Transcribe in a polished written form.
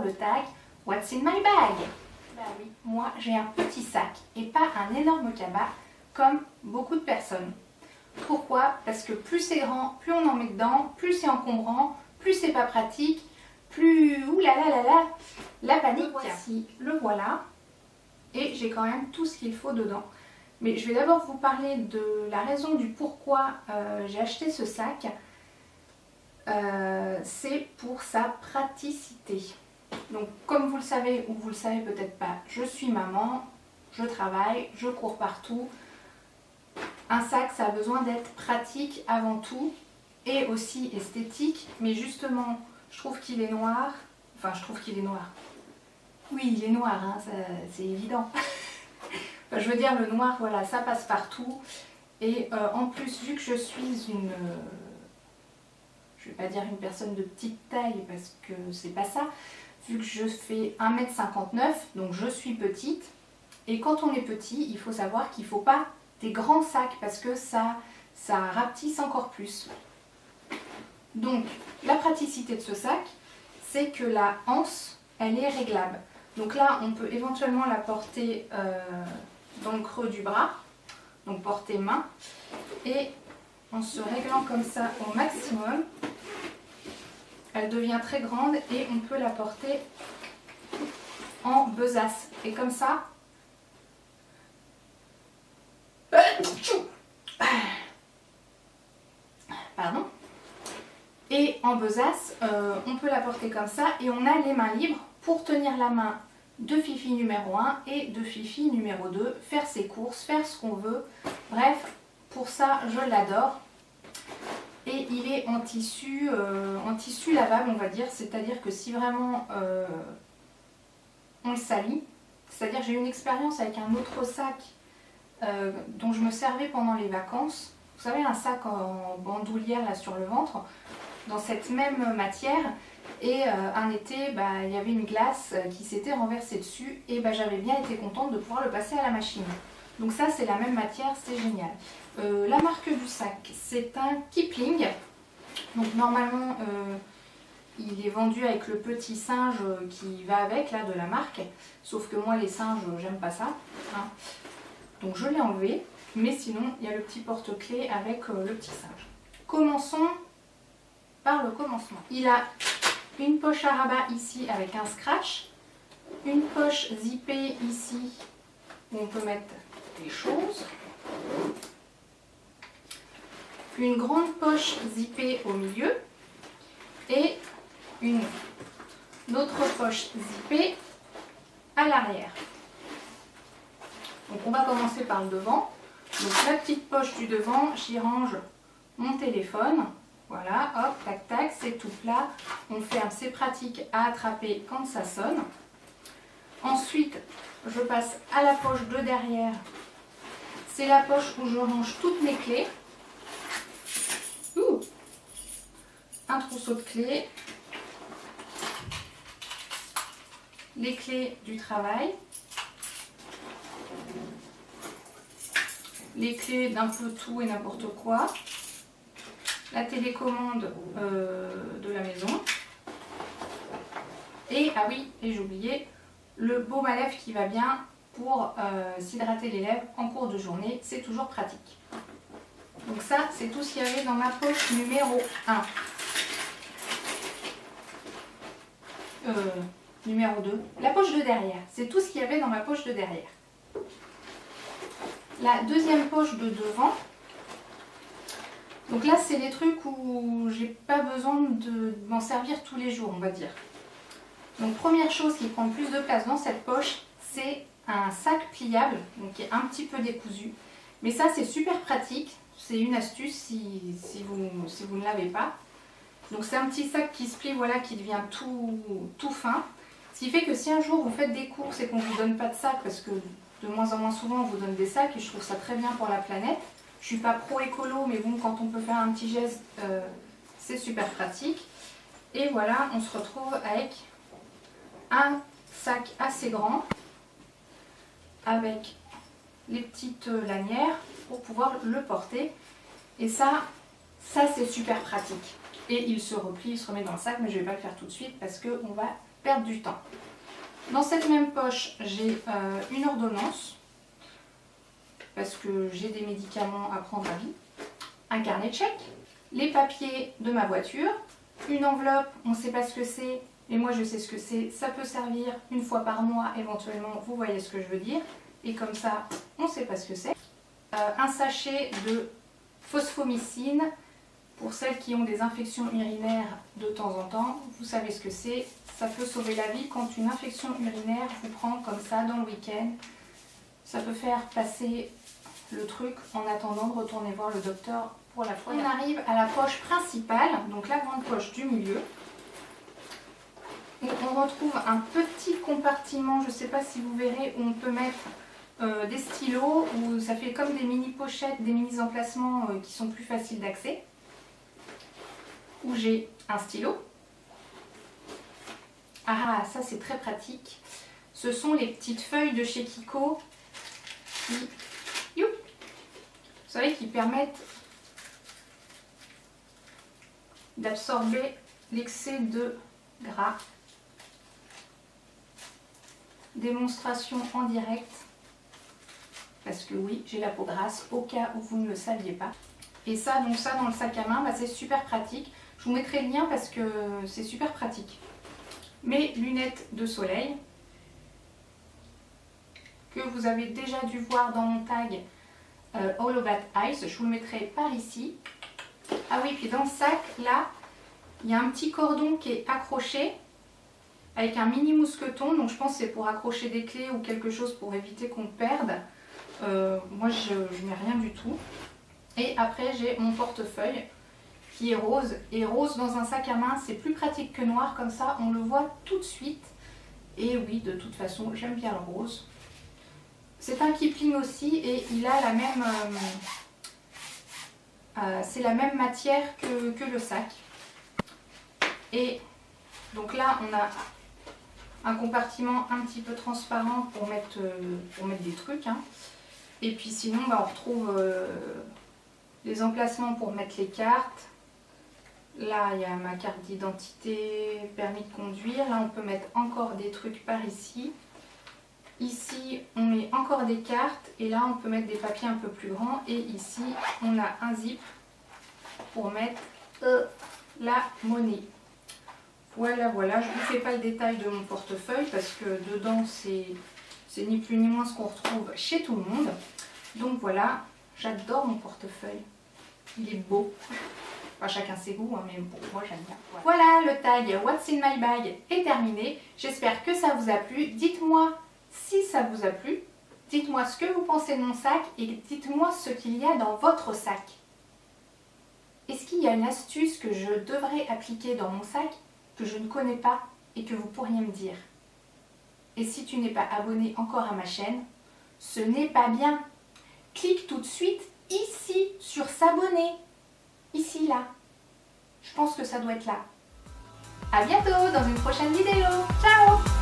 pour le tag What's in my bag? Bah oui, moi j'ai un petit sac et pas un énorme cabas comme beaucoup de personnes. Pourquoi? Parce que plus c'est grand, plus on en met dedans, plus c'est encombrant, plus c'est pas pratique, plus oulalalala, la panique. Voici, le voilà, et j'ai quand même tout ce qu'il faut dedans. Mais je vais d'abord vous parler de la raison du pourquoi j'ai acheté ce sac. C'est pour sa praticité. Donc comme vous le savez ou vous le savez peut-être pas, je suis maman, je travaille, je cours partout. Un sac, ça a besoin d'être pratique avant tout et aussi esthétique. Mais justement, je trouve qu'il est noir. Enfin, je trouve qu'il est noir. Oui, il est noir, hein, c'est évident. Enfin, je veux dire, le noir, voilà, ça passe partout. Et en plus, vu que je suis une... je vais pas dire une personne de petite taille parce que c'est pas ça. Vu que je fais 1,59 m, donc je suis petite. Et quand on est petit, il faut savoir qu'il ne faut pas des grands sacs parce que ça rapetisse encore plus. Donc la praticité de ce sac, c'est que la anse, elle est réglable. Donc là, on peut éventuellement la porter dans le creux du bras, donc porter main, et en se réglant comme ça au maximum, elle devient très grande et on peut la porter en besace. Et comme ça, pardon. Et en besace, on peut la porter comme ça et on a les mains libres pour tenir la main de Fifi numéro 1 et de Fifi numéro 2, faire ses courses, faire ce qu'on veut. Bref, pour ça, je l'adore. Et il est en tissu lavable, on va dire, c'est-à-dire que si vraiment on le salit, c'est-à-dire j'ai eu une expérience avec un autre sac dont je me servais pendant les vacances. Vous savez, un sac en bandoulière là sur le ventre, dans cette même matière. Et un été, bah, il y avait une glace qui s'était renversée dessus et bah, j'avais bien été contente de pouvoir le passer à la machine. Donc ça, c'est la même matière, c'est génial. La marque du sac, c'est un Kipling. Donc normalement, il est vendu avec le petit singe qui va avec, là, de la marque. Sauf que moi, les singes, j'aime pas ça. Hein. Donc je l'ai enlevé. Mais sinon, il y a le petit porte-clés avec le petit singe. Commençons par le commencement. Il a une poche à rabat ici avec un scratch. Une poche zippée ici où on peut mettre des choses. Une grande poche zippée au milieu et une autre poche zippée à l'arrière. Donc on va commencer par le devant. Donc la petite poche du devant, j'y range mon téléphone. Voilà, hop, tac, tac, c'est tout plat. On ferme, c'est pratique à attraper quand ça sonne. Ensuite, je passe à la poche de derrière. C'est la poche où je range toutes mes clés. Un trousseau de clés. Les clés du travail. Les clés d'un peu tout et n'importe quoi. La télécommande de la maison. Et, ah oui, et j'ai oublié, le baume à lèvres qui va bien pour s'hydrater les lèvres en cours de journée. C'est toujours pratique. Donc ça, c'est tout ce qu'il y avait dans ma poche numéro 1. Numéro 2. La poche de derrière. C'est tout ce qu'il y avait dans ma poche de derrière. La deuxième poche de devant. Donc là, c'est les trucs où j'ai pas besoin de m'en servir tous les jours, on va dire. Donc première chose qui prend le plus de place dans cette poche, c'est un sac pliable, donc qui est un petit peu décousu. Mais ça, c'est super pratique. C'est une astuce si vous ne l'avez pas. Donc c'est un petit sac qui se plie, voilà, qui devient tout fin. Ce qui fait que si un jour vous faites des courses et qu'on ne vous donne pas de sac, parce que de moins en moins souvent on vous donne des sacs et je trouve ça très bien pour la planète. Je suis pas pro écolo, mais bon, quand on peut faire un petit geste, c'est super pratique. Et voilà, on se retrouve avec un sac assez grand avec les petites lanières pour pouvoir le porter. Et ça c'est super pratique. Et il se replie, il se remet dans le sac, mais je ne vais pas le faire tout de suite parce qu'on va perdre du temps. Dans cette même poche, j'ai une ordonnance, parce que j'ai des médicaments à prendre à vie, un carnet de chèques, les papiers de ma voiture, une enveloppe, on ne sait pas ce que c'est, mais moi je sais ce que c'est, ça peut servir une fois par mois éventuellement, vous voyez ce que je veux dire, et comme ça, on ne sait pas ce que c'est. Un sachet de phosphomycine, pour celles qui ont des infections urinaires de temps en temps, vous savez ce que c'est, ça peut sauver la vie quand une infection urinaire vous prend comme ça dans le week-end. Ça peut faire passer le truc en attendant de retourner voir le docteur pour la fois. On arrive à la poche principale, donc la grande poche du milieu. Et on retrouve un petit compartiment, je ne sais pas si vous verrez, où on peut mettre des stylos, où ça fait comme des mini pochettes, des mini emplacements qui sont plus faciles d'accès. Où j'ai un stylo. Ah, ça c'est très pratique. Ce sont les petites feuilles de chez Kiko qui, vous savez, qui permettent d'absorber l'excès de gras. Démonstration en direct. Parce que oui, j'ai la peau grasse, au cas où vous ne le saviez pas. Et ça, donc ça dans le sac à main, bah, c'est super pratique. Je vous mettrai le lien parce que c'est super pratique. Mes lunettes de soleil, que vous avez déjà dû voir dans mon tag All About Eyes, je vous le mettrai par ici. Ah oui, puis dans le sac, là, il y a un petit cordon qui est accroché avec un mini mousqueton, donc je pense que c'est pour accrocher des clés ou quelque chose pour éviter qu'on perde. Moi, je mets rien du tout. Et après, j'ai mon portefeuille qui est rose. Et rose dans un sac à main, c'est plus pratique que noir. Comme ça, on le voit tout de suite. Et oui, de toute façon, j'aime bien le rose. C'est un Kipling aussi et il a la même... c'est la même matière que le sac. Et donc là, on a un compartiment un petit peu transparent pour mettre des trucs. Hein. Et puis sinon, bah, on retrouve les emplacements pour mettre les cartes. Là, il y a ma carte d'identité, permis de conduire. Là, on peut mettre encore des trucs par ici. Ici, on met encore des cartes. Et là, on peut mettre des papiers un peu plus grands. Et ici, on a un zip pour mettre la monnaie. Voilà, voilà. Je ne vous fais pas le détail de mon portefeuille parce que dedans, c'est ni plus ni moins ce qu'on retrouve chez tout le monde. Donc voilà, j'adore mon portefeuille. Il est beau. Enfin, chacun ses goûts, hein, mais bon, moi j'aime bien. Voilà, le tag What's in my bag est terminé. J'espère que ça vous a plu. Dites-moi si ça vous a plu. Dites-moi ce que vous pensez de mon sac et dites-moi ce qu'il y a dans votre sac. Est-ce qu'il y a une astuce que je devrais appliquer dans mon sac que je ne connais pas et que vous pourriez me dire? Et si tu n'es pas abonné encore à ma chaîne, ce n'est pas bien. Clique tout de suite ici sur s'abonner. Ici, là. Je pense que ça doit être là. A bientôt dans une prochaine vidéo. Ciao!